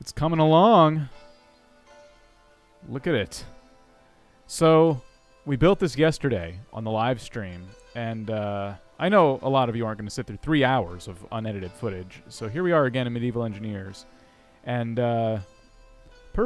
It's coming along. Look at it. So, we built this yesterday on the live stream, and I know a lot of you aren't going to sit through 3 hours of unedited footage. So here we are again in Medieval Engineers. And per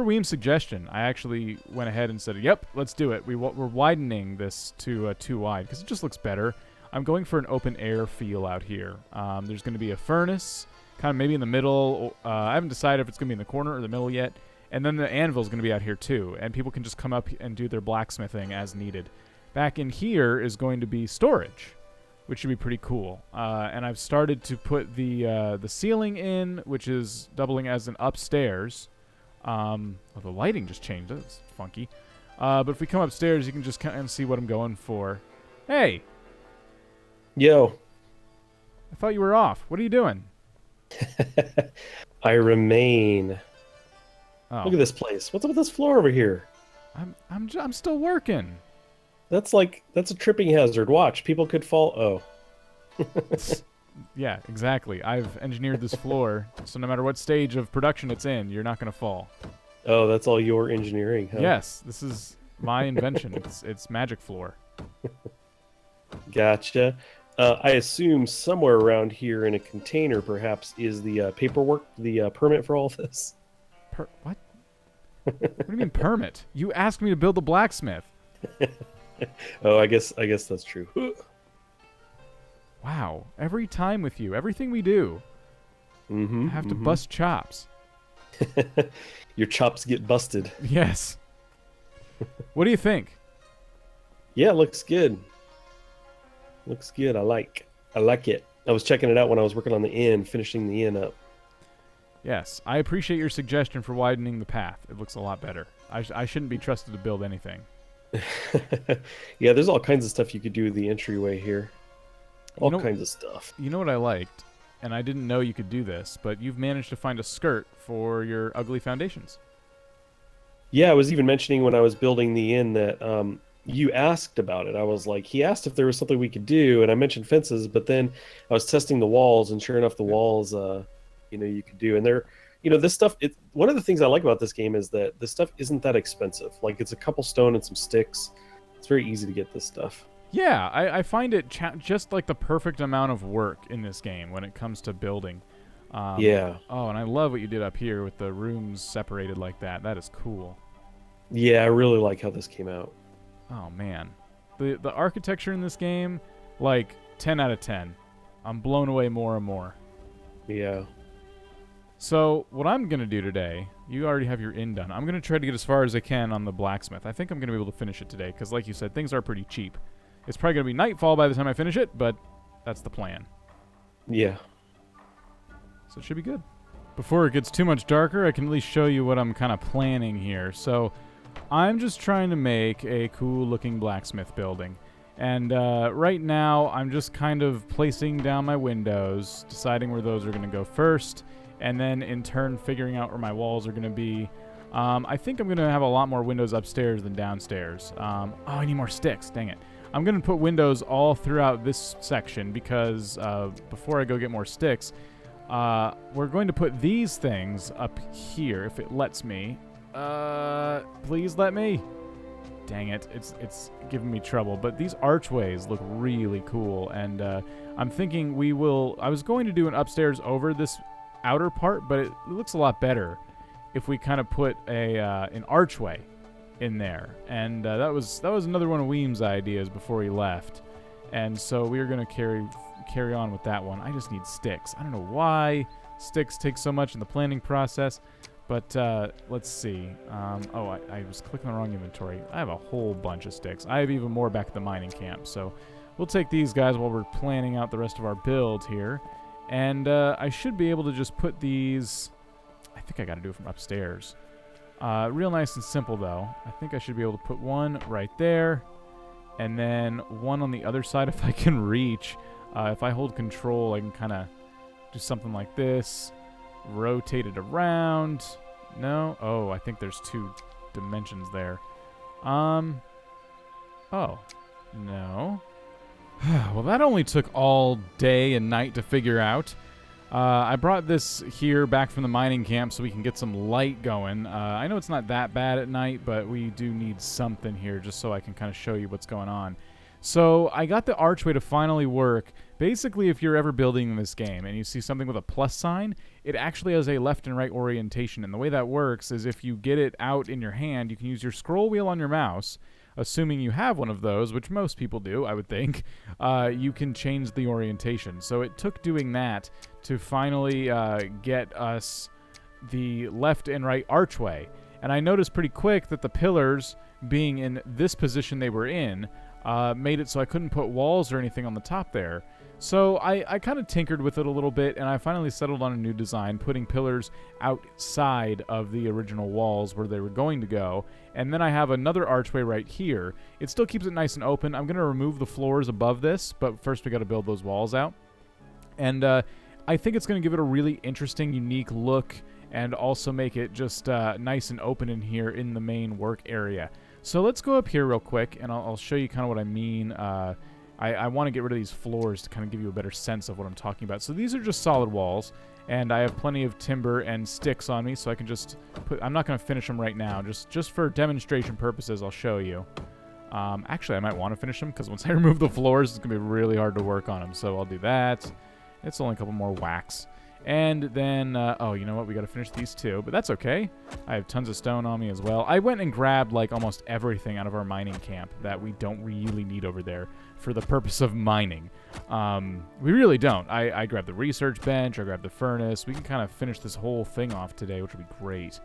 Weem's suggestion, I actually went ahead and said, yep, let's do it. We're widening this to 2 wide because it just looks better. I'm going for an open air feel out here. There's going to be a furnace, kind of maybe in the middle. I haven't decided if it's going to be in the corner or the middle yet. And then the anvil's going to be out here too, and people can just come up and do their blacksmithing as needed. Back in here is going to be storage, which should be pretty cool. And I've started to put the ceiling in, which is doubling as an upstairs. The lighting just changed. That's funky. But if we come upstairs, you can just kind of see what I'm going for. Hey! Yo. I thought you were off. What are you doing? I remain. Oh. Look at this place. What's up with this floor over here? I'm still working. That's a tripping hazard. Watch, people could fall. Oh. Yeah, exactly. I've engineered this floor, so no matter what stage of production it's in, you're not going to fall. Oh, that's all your engineering, huh? Yes, this is my invention. It's magic floor. Gotcha. I assume somewhere around here in a container, perhaps, is the paperwork, the permit for all this. What? What do you mean permit? You asked me to build a blacksmith. Oh, I guess that's true. Wow. Every time with you, everything we do, I have to bust chops. Your chops get busted. Yes. What do you think? Yeah, looks good. Looks good. I like it. I was checking it out when I was working on the inn, finishing the inn up. Yes, I appreciate your suggestion for widening the path. It looks a lot better. I shouldn't be trusted to build anything. Yeah, there's all kinds of stuff you could do with the entryway here. All kinds of stuff. You know what I liked? And I didn't know you could do this, but you've managed to find a skirt for your ugly foundations. Yeah, I was even mentioning when I was building the inn that you asked about it. I was like, he asked if there was something we could do, and I mentioned fences, but then I was testing the walls, and sure enough, the walls, you could do. And they're, this stuff, one of the things I like about this game is that this stuff isn't that expensive. Like, it's a couple stone and some sticks. It's very easy to get this stuff. Yeah, I find it just like the perfect amount of work in this game when it comes to building. Yeah. Oh, and I love what you did up here with the rooms separated like that. That is cool. Yeah, I really like how this came out. Oh, man. The architecture in this game, like, 10 out of 10. I'm blown away more and more. Yeah. So, what I'm going to do today, you already have your inn done. I'm going to try to get as far as I can on the blacksmith. I think I'm going to be able to finish it today, because like you said, things are pretty cheap. It's probably going to be nightfall by the time I finish it, but that's the plan. Yeah. So it should be good. Before it gets too much darker, I can at least show you what I'm kind of planning here. So, I'm just trying to make a cool-looking blacksmith building. And right now, I'm just kind of placing down my windows, deciding where those are going to go first, and then in turn figuring out where my walls are going to be. I think I'm going to have a lot more windows upstairs than downstairs. I need more sticks. Dang it. I'm going to put windows all throughout this section because before I go get more sticks, we're going to put these things up here if it lets me. Please let me. Dang it. It's giving me trouble. But these archways look really cool, and I'm thinking I was going to do an upstairs over this outer part, but it looks a lot better if we kind of put an archway in there. And that was another one of Weem's ideas before he left. And so we are going to carry on with that one. I just need sticks. I don't know why sticks take so much in the planning process. But let's see. I was clicking the wrong inventory. I have a whole bunch of sticks. I have even more back at the mining camp. So we'll take these guys while we're planning out the rest of our build here. And I should be able to just put these... I think I got to do it from upstairs. Real nice and simple, though. I think I should be able to put one right there. And then one on the other side if I can reach. If I hold control, I can kind of do something like this. Rotate it around. No? Oh, I think there's 2 dimensions there. Oh. No. Well, that only took all day and night to figure out. I brought this here back from the mining camp so we can get some light going. I know it's not that bad at night, but we do need something here just so I can kind of show you what's going on. So I got the archway to finally work. Basically, if you're ever building this game and you see something with a plus sign, it actually has a left and right orientation. And the way that works is if you get it out in your hand, you can use your scroll wheel on your mouse, assuming you have one of those, which most people do, I would think, you can change the orientation. So it took doing that to finally get us the left and right archway. And I noticed pretty quick that the pillars, being in this position they were in, made it so I couldn't put walls or anything on the top there. So I kind of tinkered with it a little bit, and I finally settled on a new design, putting pillars outside of the original walls where they were going to go. And then I have another archway right here. It still keeps it nice and open. I'm going to remove the floors above this, but first we got to build those walls out. And I think it's going to give it a really interesting, unique look, and also make it just nice and open in here in the main work area. So let's go up here real quick, and I'll show you kind of what I mean. I want to get rid of these floors to kind of give you a better sense of what I'm talking about. So these are just solid walls, and I have plenty of timber and sticks on me, so I can just put... I'm not going to finish them right now. Just for demonstration purposes, I'll show you. Actually, I might want to finish them, because once I remove the floors, it's going to be really hard to work on them. So I'll do that. It's only a couple more whacks. And then, oh, you know what? We got to finish these two, but that's okay. I have tons of stone on me as well. I went and grabbed, like, almost everything out of our mining camp that we don't really need over there for the purpose of mining. We really don't. I grabbed the research bench. I grabbed the furnace. We can kind of finish this whole thing off today, which would be great.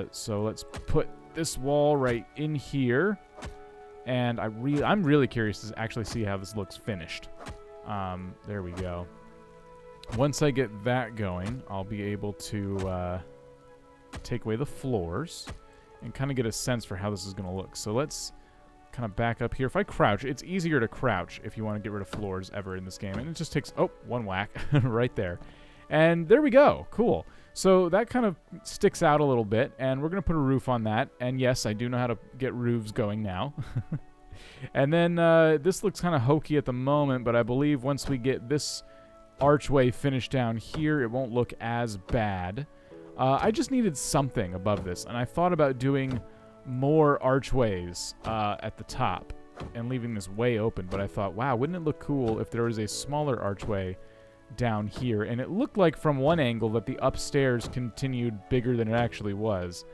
So let's put this wall right in here. And I'm really curious to actually see how this looks finished. There we go. Once I get that going, I'll be able to take away the floors and kind of get a sense for how this is going to look. So let's kind of back up here. If I crouch, it's easier to crouch if you want to get rid of floors ever in this game. And it just takes, oh, one whack right there. And there we go. Cool. So that kind of sticks out a little bit, and we're going to put a roof on that. And yes, I do know how to get roofs going now. And then this looks kind of hokey at the moment, but I believe once we get this archway finished down here, it won't look as bad. I just needed something above this, and I thought about doing more archways at the top and leaving this way open, but I thought, wow, wouldn't it look cool if there was a smaller archway down here? And it looked like from one angle that the upstairs continued bigger than it actually was.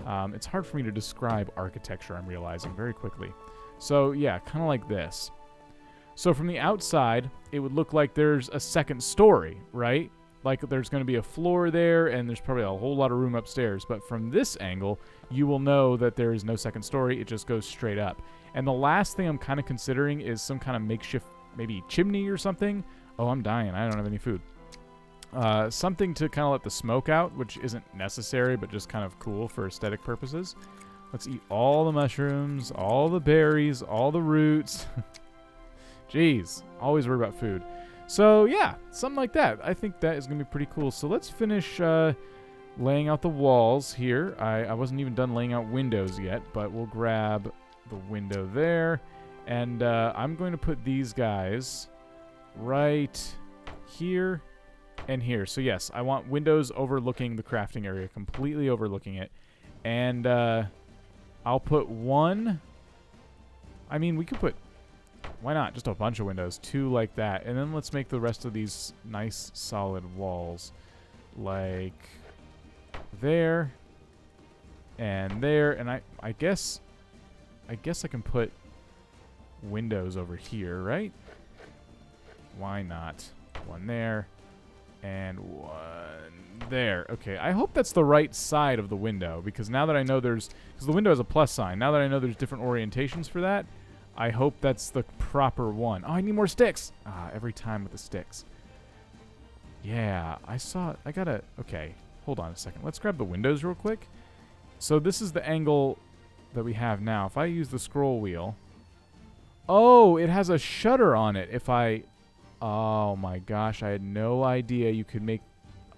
It's hard for me to describe architecture, I'm realizing very quickly. So yeah, kind of like this. So from the outside, it would look like there's a second story, right? Like there's going to be a floor there, and there's probably a whole lot of room upstairs. But from this angle, you will know that there is no second story. It just goes straight up. And the last thing I'm kind of considering is some kind of makeshift, maybe chimney or something. Oh, I'm dying. I don't have any food. Something to kind of let the smoke out, which isn't necessary, but just kind of cool for aesthetic purposes. Let's eat all the mushrooms, all the berries, all the roots. Jeez, always worry about food. So yeah, something like that. I think that is going to be pretty cool. So let's finish laying out the walls here. I wasn't even done laying out windows yet, but we'll grab the window there. And I'm going to put these guys right here and here. So yes, I want windows overlooking the crafting area, completely overlooking it. And I'll put one. I mean, we could put... Why not? Just a bunch of windows. Two like that. And then let's make the rest of these nice solid walls. Like there. And there. And I guess I can put windows over here, right? Why not? One there. And one there. Okay, I hope that's the right side of the window. Because now that I know there's... Because the window has a plus sign. Now that I know there's different orientations for that, I hope that's the proper one. Oh, I need more sticks. Every time with the sticks. Yeah, I gotta... Okay, hold on a second. Let's grab the windows real quick. So this is the angle that we have now. If I use the scroll wheel... Oh, it has a shutter on it. If I... Oh my gosh, I had no idea you could make...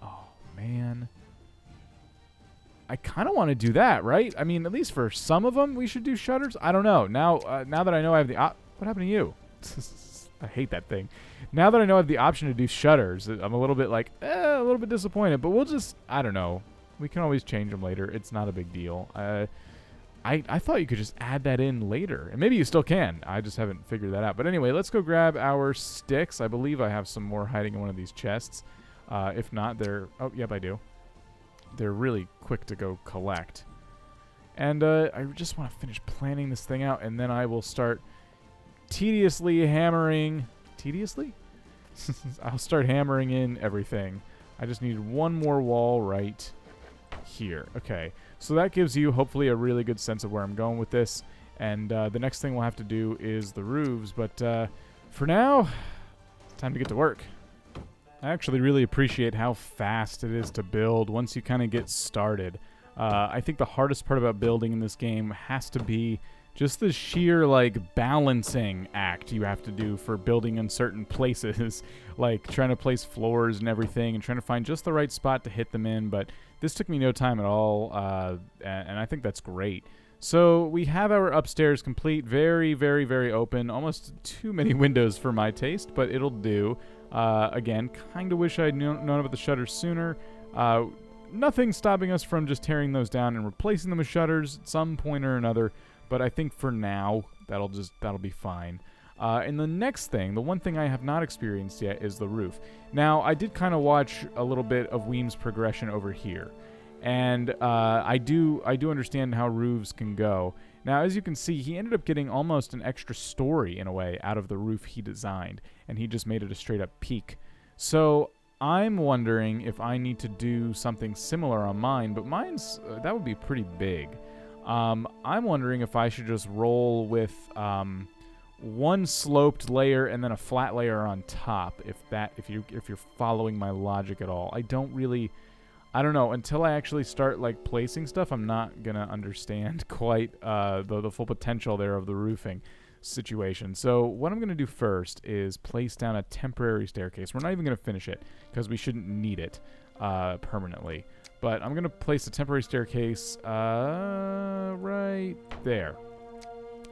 Oh, man. I kind of want to do that, right? I mean, at least for some of them, we should do shutters. I don't know. Now that I know I have the... what happened to you? I hate that thing. Now that I know I have the option to do shutters, I'm a little bit like, a little bit disappointed. But we'll just, I don't know. We can always change them later. It's not a big deal. I thought you could just add that in later. And maybe you still can. I just haven't figured that out. But anyway, let's go grab our sticks. I believe I have some more hiding in one of these chests. If not, they're... Oh, yep, I do. They're really quick to go collect. And I just want to finish planning this thing out, and then I will start tediously hammering... Tediously? I'll start hammering in everything. I just need one more wall right here. Okay. So that gives you, hopefully, a really good sense of where I'm going with this. And the next thing we'll have to do is the roofs. But for now, time to get to work. I actually really appreciate how fast it is to build once you kind of get started. I think the hardest part about building in this game has to be just the sheer, like, balancing act you have to do for building in certain places. Like, trying to place floors and everything and trying to find just the right spot to hit them in. But this took me no time at all, and I think that's great. So we have our upstairs complete. Very, very, very open. Almost too many windows for my taste, but it'll do. Again, kind of wish I'd known about the shutters sooner. Nothing stopping us from just tearing those down and replacing them with shutters at some point or another. But I think for now, that'll be fine. And the next thing, the one thing I have not experienced yet, is the roof. Now, I did kind of watch a little bit of Weem's progression over here. And I do understand how roofs can go. Now, as you can see, he ended up getting almost an extra story, in a way, out of the roof he designed. And he just made it a straight-up peak. So I'm wondering if I need to do something similar on mine. But mine's, that would be pretty big. I'm wondering if I should just roll with one sloped layer and then a flat layer on top. If you're following my logic at all, I don't know. Until I actually start like placing stuff, I'm not gonna understand quite the full potential there of the roofing situation. So what I'm gonna do first is place down a temporary staircase. We're not even gonna finish it because we shouldn't need it permanently. But I'm going to place a temporary staircase right there.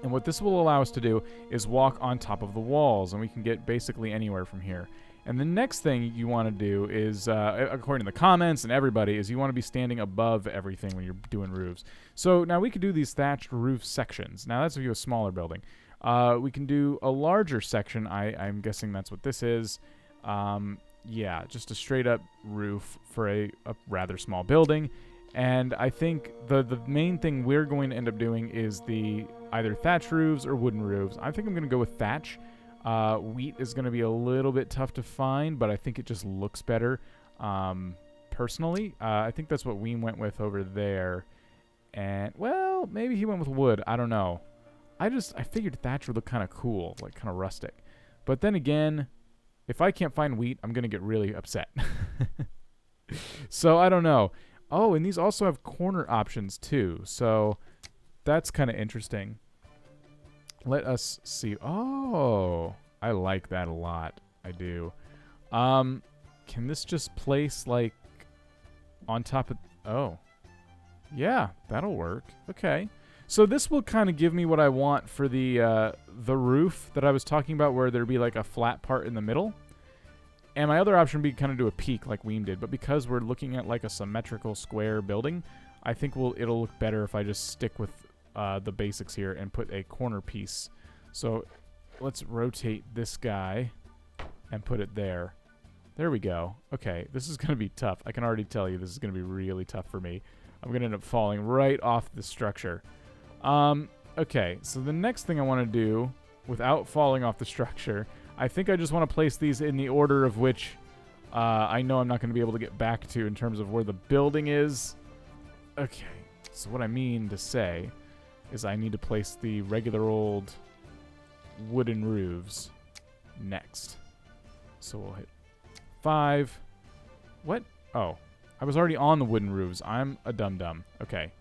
And what this will allow us to do is walk on top of the walls, and we can get basically anywhere from here. And the next thing you want to do is, according to the comments and everybody, is you want to be standing above everything when you're doing roofs. So now we could do these thatched roof sections. Now that's if you have a smaller building. We can do a larger section. I'm guessing that's what this is. Yeah, just a straight-up roof for a rather small building. And I think the main thing we're going to end up doing is the either thatch roofs or wooden roofs. I think I'm going to go with thatch. Wheat is going to be a little bit tough to find, but I think it just looks better. Personally, I think that's what Weem went with over there. And, well, maybe he went with wood. I don't know. I figured thatch would look kind of cool, like kind of rustic. But then again, if I can't find wheat, I'm going to get really upset. So, I don't know. Oh, and these also have corner options, too. So, that's kind of interesting. Let us see. Oh, I like that a lot. I do. Can this just place, like, on top of... Oh. Yeah, that'll work. Okay. So this will kind of give me what I want for the roof that I was talking about, where there'd be like a flat part in the middle. And my other option would be kind of do a peak like Weem did. But because we're looking at like a symmetrical square building, I think it'll look better if I just stick with the basics here and put a corner piece. So let's rotate this guy and put it there. There we go. Okay, this is going to be tough. I can already tell you this is going to be really tough for me. I'm going to end up falling right off the structure. Okay, so the next thing I want to do, without falling off the structure, I think I just want to place these in the order of which I know I'm not going to be able to get back to in terms of where the building is. Okay, so what I mean to say is I need to place the regular old wooden roofs next. So we'll hit 5. What? Oh, I was already on the wooden roofs. I'm a dum-dum. Okay.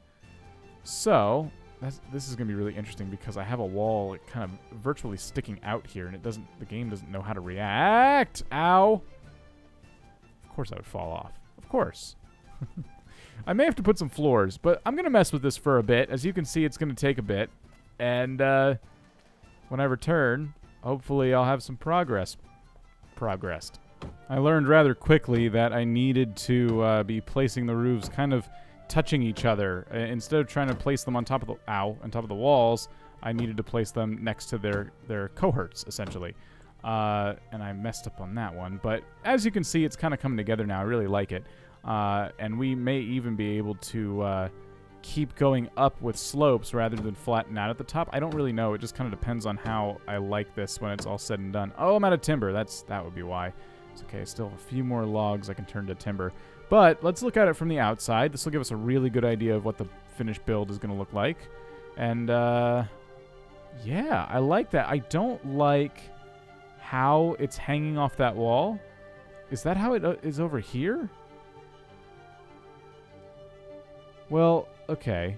So this is going to be really interesting because I have a wall kind of virtually sticking out here, and the game doesn't know how to react. Ow. Of course I would fall off. Of course. I may have to put some floors, but I'm going to mess with this for a bit. As you can see, it's going to take a bit. And when I return, hopefully I'll have some progressed. I learned rather quickly that I needed to be placing the roofs kind of touching each other. Instead of trying to place them on top of the walls, I needed to place them next to their cohorts, essentially. And I messed up on that one. But as you can see, it's kind of coming together now. I really like it. And we may even be able to keep going up with slopes rather than flatten out at the top. I don't really know. It just kind of depends on how I like this when it's all said and done. Oh, I'm out of timber. That would be why. It's okay. Still have a few more logs I can turn to timber. But let's look at it from the outside. This will give us a really good idea of what the finished build is going to look like. And, yeah, I like that. I don't like how it's hanging off that wall. Is that how it is over here? Well, okay.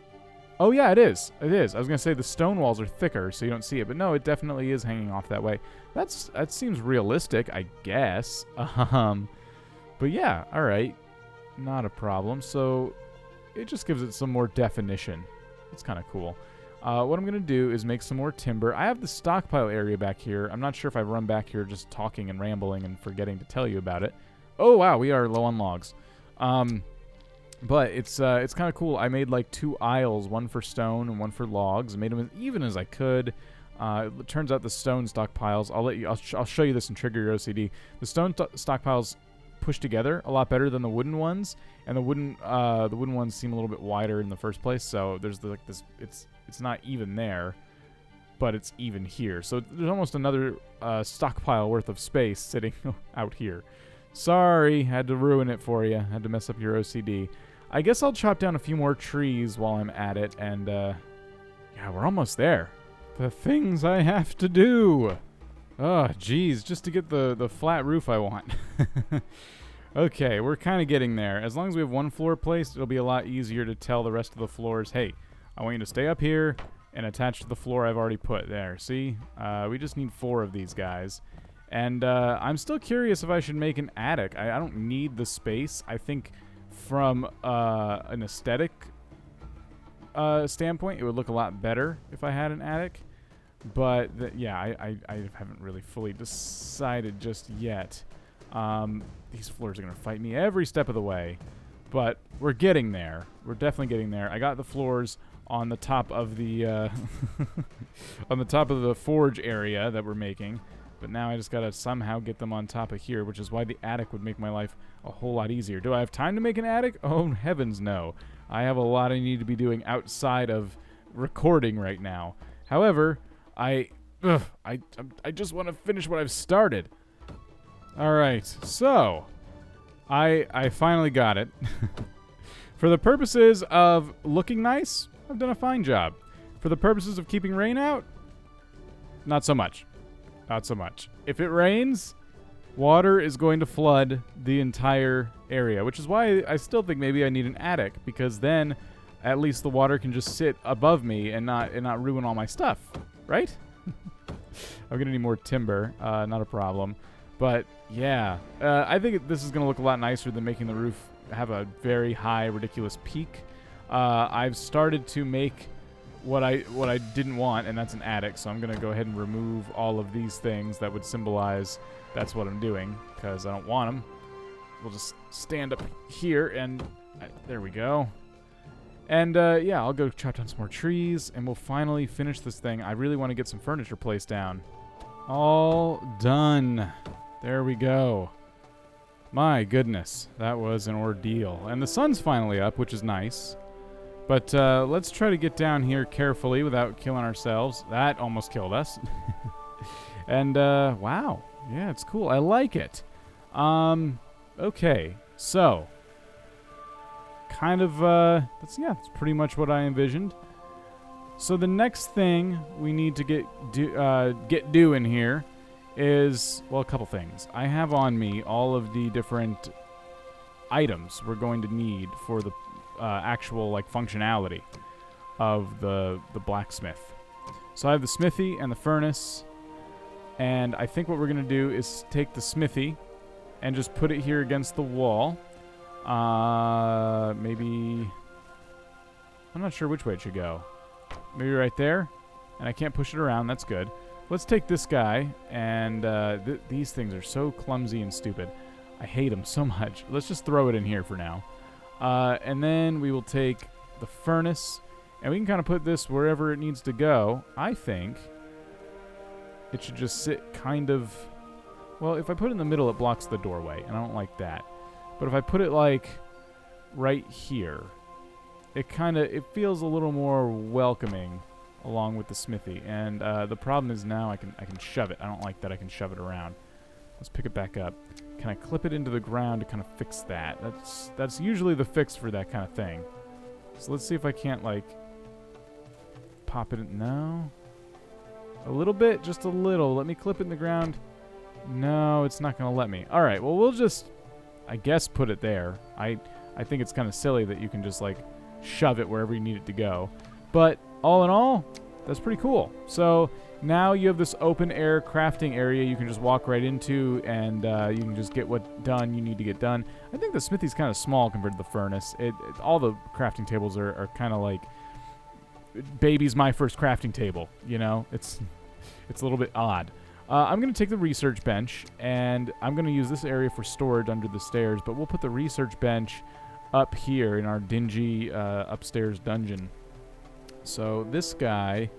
Oh, yeah, it is. It is. I was going to say the stone walls are thicker, so you don't see it. But no, it definitely is hanging off that way. That seems realistic, I guess. But yeah, all right. Not a problem. So it just gives it some more definition. It's kind of cool. What I'm going to do is make some more timber. I have the stockpile area back here. I'm not sure if I've run back here just talking and rambling and forgetting to tell you about it. Oh, wow, we are low on logs. But it's kind of cool. I made like 2 aisles, one for stone and one for logs. I made them as even as I could. It turns out the stone stockpiles. I'll show you this and trigger your OCD. The stone stockpiles push together a lot better than the wooden ones, and the wooden ones seem a little bit wider in the first place. So there's this. It's not even there, but it's even here. So there's almost another stockpile worth of space sitting out here. Sorry, had to ruin it for you. Had to mess up your OCD. I guess I'll chop down a few more trees while I'm at it, and yeah, we're almost there. The things I have to do. Oh, geez, just to get the flat roof I want. Okay, we're kind of getting there. As long as we have one floor placed, it'll be a lot easier to tell the rest of the floors, hey, I want you to stay up here and attach to the floor I've already put there. See? We just need 4 of these guys. And I'm still curious if I should make an attic. I don't need the space. I think from an aesthetic standpoint, it would look a lot better if I had an attic. But, yeah, I haven't really fully decided just yet. These floors are going to fight me every step of the way. But we're getting there. We're definitely getting there. I got the floors on the top of the on the top of the forge area that we're making. But now I just got to somehow get them on top of here, which is why the attic would make my life a whole lot easier. Do I have time to make an attic? Oh, heavens no. I have a lot I need to be doing outside of recording right now. However, I just want to finish what I've started. All right, so I finally got it. For the purposes of looking nice, I've done a fine job. For the purposes of keeping rain out, not so much. Not so much. If it rains, water is going to flood the entire area, which is why I still think maybe I need an attic, because then at least the water can just sit above me and not ruin all my stuff, right? I'm going to need more timber, not a problem. But yeah, I think this is going to look a lot nicer than making the roof have a very high, ridiculous peak. I've started to make what I didn't want, and that's an attic. So I'm going to go ahead and remove all of these things that would symbolize that's what I'm doing, because I don't want them. We'll just stand up here, and there we go. And yeah, I'll go chop down some more trees, and we'll finally finish this thing. I really want to get some furniture placed down. All done. There we go. My goodness, that was an ordeal. And the sun's finally up, which is nice. But let's try to get down here carefully without killing ourselves. That almost killed us. And wow. Yeah, it's cool. I like it. Okay. So, kind of, that's pretty much what I envisioned. So the next thing we need to get doing here is, well, a couple things. I have on me all of the different items we're going to need for the actual like functionality of the blacksmith. So I have the smithy and the furnace, and I think what we're going to do is take the smithy and just put it here against the wall. Maybe, I'm not sure which way it should go. Maybe right there, and I can't push it around. That's good. let's take this guy, and these things are so clumsy and stupid. I hate them so much. Let's just throw it in here for now. And then we will take the furnace, and we can kind of put this wherever it needs to go. I think it should just sit kind of... Well, if I put it in the middle, it blocks the doorway, and I don't like that. But if I put it, like, right here, it feels a little more welcoming along with the smithy. And the problem is now I can shove it. I don't like that I can shove it around. Let's pick it back up. Can I clip it into the ground to kind of fix that? That's usually the fix for that kind of thing. So let's see if I can't, like, pop it in. No. A little bit, just a little. Let me clip it in the ground. No, it's not going to let me. All right, well, we'll just, I guess, put it there. I think it's kind of silly that you can just, like, shove it wherever you need it to go. But all in all, that's pretty cool. So now you have this open air crafting area you can just walk right into, and you can just get what done you need to get done. I think the smithy's kind of small compared to the furnace. All the crafting tables are kind of like, baby's my first crafting table, you know? It's a little bit odd. I'm going to take the research bench, and I'm going to use this area for storage under the stairs, but we'll put the research bench up here in our dingy upstairs dungeon. So this guy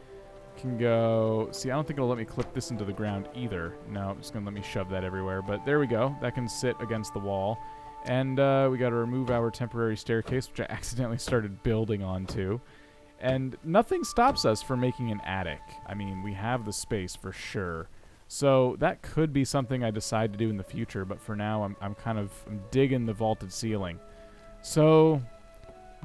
can go... See, I don't think it'll let me clip this into the ground either. No, it's going to let me shove that everywhere, but there we go. That can sit against the wall. And we got to remove our temporary staircase, which I accidentally started building onto. And nothing stops us from making an attic. I mean, we have the space for sure. So that could be something I decide to do in the future, but for now I'm digging the vaulted ceiling. So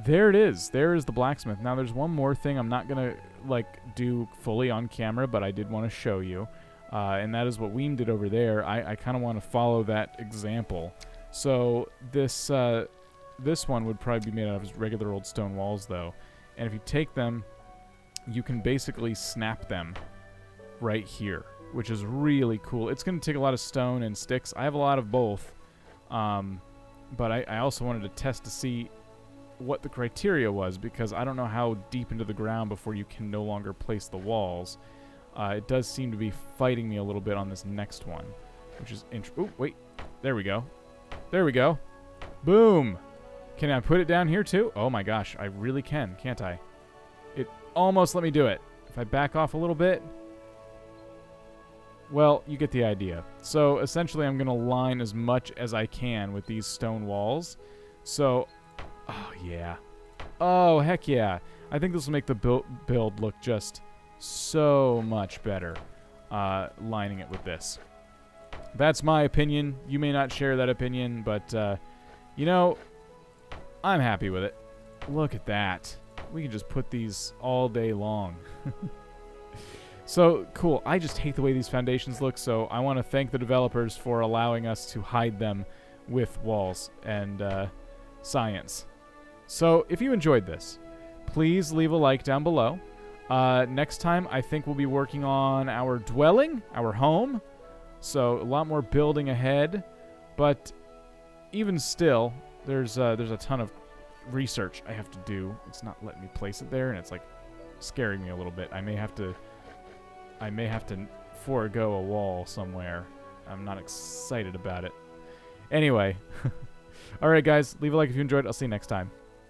there it is. There is the blacksmith. Now there's one more thing I'm not going to like do fully on camera, but I did want to show you. And that is what Weem did over there. I kind of want to follow that example. So this one would probably be made out of regular old stone walls though. And if you take them, you can basically snap them right here, which is really cool. It's going to take a lot of stone and sticks. I have a lot of both. But I also wanted to test to see what the criteria was, because I don't know how deep into the ground before you can no longer place the walls. It does seem to be fighting me a little bit on this next one, which is oh, wait. There we go. There we go. Boom. Can I put it down here too? Oh my gosh, I really can, can't I? It almost let me do it. If I back off a little bit... Well, you get the idea. So essentially I'm going to line as much as I can with these stone walls. So, oh yeah. Oh, heck yeah. I think this will make the build look just so much better, lining it with this. That's my opinion. You may not share that opinion, but, you know, I'm happy with it. Look at that. We can just put these all day long. So, cool. I just hate the way these foundations look, so I want to thank the developers for allowing us to hide them with walls and science. So, if you enjoyed this, please leave a like down below. Next time, I think we'll be working on our dwelling, our home. So, a lot more building ahead. But even still, there's a ton of research I have to do. It's not letting me place it there, and it's like scaring me a little bit. I may have to forego a wall somewhere. I'm not excited about it. Anyway. Alright guys, leave a like if you enjoyed. I'll see you next time.